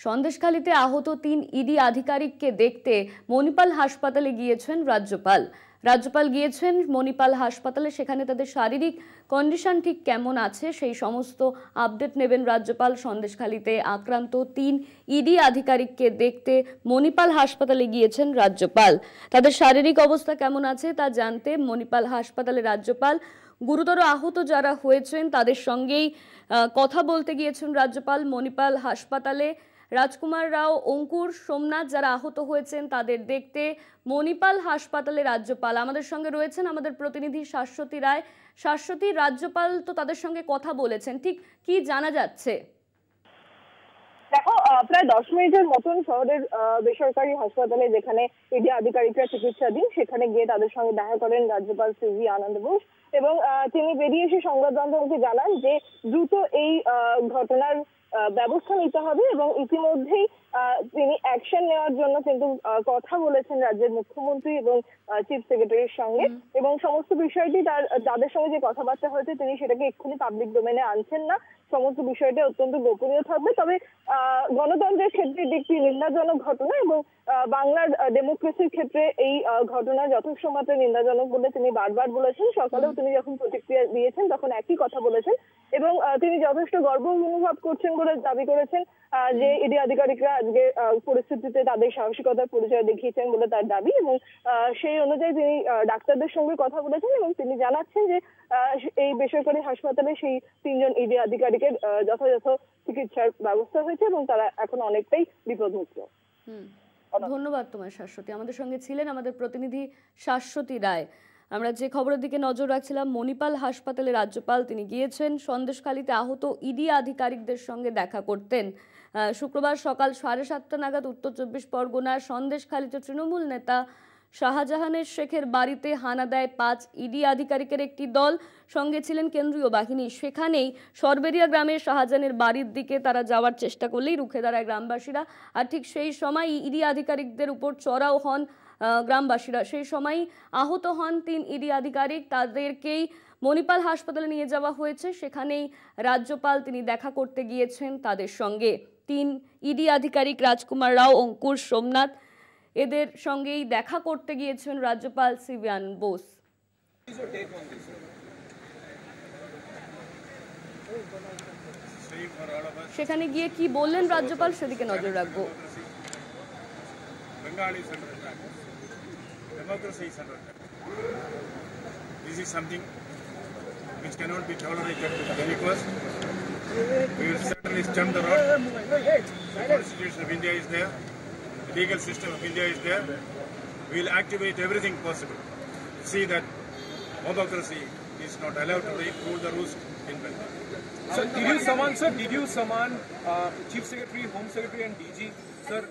সন্দেশখালীতে আহত ৩ ইডি আধিকারিককে দেখতে মণিপাল হাসপাতালে গিয়েছেন রাজ্যপাল। রাজ্যপাল গিয়েছেন মণিপাল হাসপাতালে, সেখানে তাদের শারীরিক কন্ডিশন ঠিক কেমন আছে সেই সমস্ত আপডেট নেবেন রাজ্যপাল। সন্দেশখালীতে আক্রান্ত ৩ ইডি আধিকারিককে দেখতে মণিপাল হাসপাতালে গিয়েছেন রাজ্যপাল। তাদের শারীরিক অবস্থা কেমন আছে তা জানতে মণিপাল হাসপাতালে রাজ্যপাল গুরুতর আহত যারা হয়েছেন তাদের সঙ্গেই কথা বলতে গিয়েছেন রাজ্যপাল। মণিপাল হাসপাতালে রাজকুমার রাও, অঙ্কুর, সোমনাথ যারা আহত হয়েছেন তাদের দেখতে মণিপাল হাসপাতালে রাজ্যপাল। আমাদের সঙ্গে রয়েছেন আমাদের প্রতিনিধি শাশ্বতী রায়। শাশ্বতী, রাজ্যপাল তো তাদের সঙ্গে কথা বলেছেন, ঠিক কি জানা যাচ্ছে? দেখো, প্রায় 10 মিনিটের মতন শহরের বেসরকারি হাসপাতালে যেখানে ইডি আধিকারিকরা চিকিৎসাধীন সেখানে গিয়ে তাদের সঙ্গে দেখা করেন রাজ্যপাল সিভি আনন্দ বোস এবং তিনি বেরিয়ে এসে সংবাদ মাধ্যমকে জানান যে দ্রুত এই ঘটনার ব্যবস্থা নিতে হবে এবং ইতিমধ্যেই তিনি অ্যাকশন নেওয়ার জন্য কিন্তু কথা বলেছেন রাজ্যের মুখ্যমন্ত্রী এবং চিফ সেক্রেটারির সঙ্গে এবং সমস্ত বিষয়টি যাদের সঙ্গে যে কথাবার্তা হয়েছে তিনি সেটাকে এক্ষুনি পাবলিক ডোমেনে আনছেন না। সমস্ত বিষয়টি অত্যন্ত গোপনীয় থাকবে। তবে গণতন্ত্রের ক্ষেত্রে এটি একটি নিন্দাজনক ঘটনা এবং বাংলার ডেমোক্রেসির ক্ষেত্রে এই ঘটনা যথেষ্ট মাত্রায় নিন্দাজনক বলে তিনি বারবার বলেছেন। সকালেও তিনি যখন প্রতিক্রিয়া দিয়েছেন তখন একই কথা বলেছেন এবং তিনি যথেষ্ট গর্ব অনুভব করছেন বলে দাবি করেছেন যে ইডি আধিকারিকরা আজকে পরিস্থিতিতে তাদের সাহসিকতার পরিচয় দেখিয়েছেন বলে তার দাবি এবং সেই অনুযায়ী তিনি ডাক্তারদের সঙ্গে কথা বলেছেন এবং তিনি জানাচ্ছেন যে এই বেসরকারি হাসপাতালে সেই 3 জন ইডি আধিকারিকের যথাযথ চিকিৎসার ব্যবস্থা হয়েছে এবং তারা এখন অনেকটাই বিপদমুক্ত। ধন্যবাদ তোমার শাশ্বতী। আমাদের সঙ্গে ছিলেন আমাদের প্রতিনিধি শাশ্বতী রায়। আমরা যে খবরের দিকে নজর রাখছিলাম, মণিপাল হাসপাতালে রাজ্যপাল তিনি গিয়েছেন সন্দেশখালীতে আহত ইডি আধিকারিকদের সঙ্গে দেখা করতেন। শুক্রবার সকাল 7:30 নাগাদ উত্তর 24 পরগনার সন্দেশখালীতে তৃণমূল নেতা শাহজাহানের শেখের বাড়িতে হানা দেয় 5 ইডি আধিকারিকের একটি দল, সঙ্গে ছিলেন কেন্দ্রীয় বাহিনী। সেখানেই সরবেরিয়া গ্রামের শাহজাহানের বাড়ির দিকে তারা যাওয়ার চেষ্টা করলেই রুখে দাঁড়ায় গ্রামবাসীরা। আর ঠিক সেই সময় ইডি আধিকারিকদের উপর চড়াও হন গ্রামবাসীরা। সেই সময় আহত হন 3 ইডি আধিকারিক, তাদেরকেই মণিপাল হাসপাতালে নিয়ে যাওয়া হয়েছে। সেখানেই রাজ্যপাল তিনি দেখা করতে গিয়েছেন তাদের সঙ্গে। 3 ইডি আধিকারিক রাজকুমার রাও, অঙ্কুর, সোমনাথ এদের সঙ্গেই দেখা করতে গিয়েছেন রাজ্যপাল সিভি আনন্দ বোস। সেখানে গিয়ে কি বললেন রাজ্যপাল সেদিকে নজর রাখবো। Democracy is under attack. This is something which cannot be tolerated very fast. We will certainly stem the rot. The Constitution of India is there. The legal system of India is there. We will activate everything possible to see that democracy is not allowed to rule the roost in Bengal. Sir, did you summon Chief Secretary, Home Secretary and DG? Sir.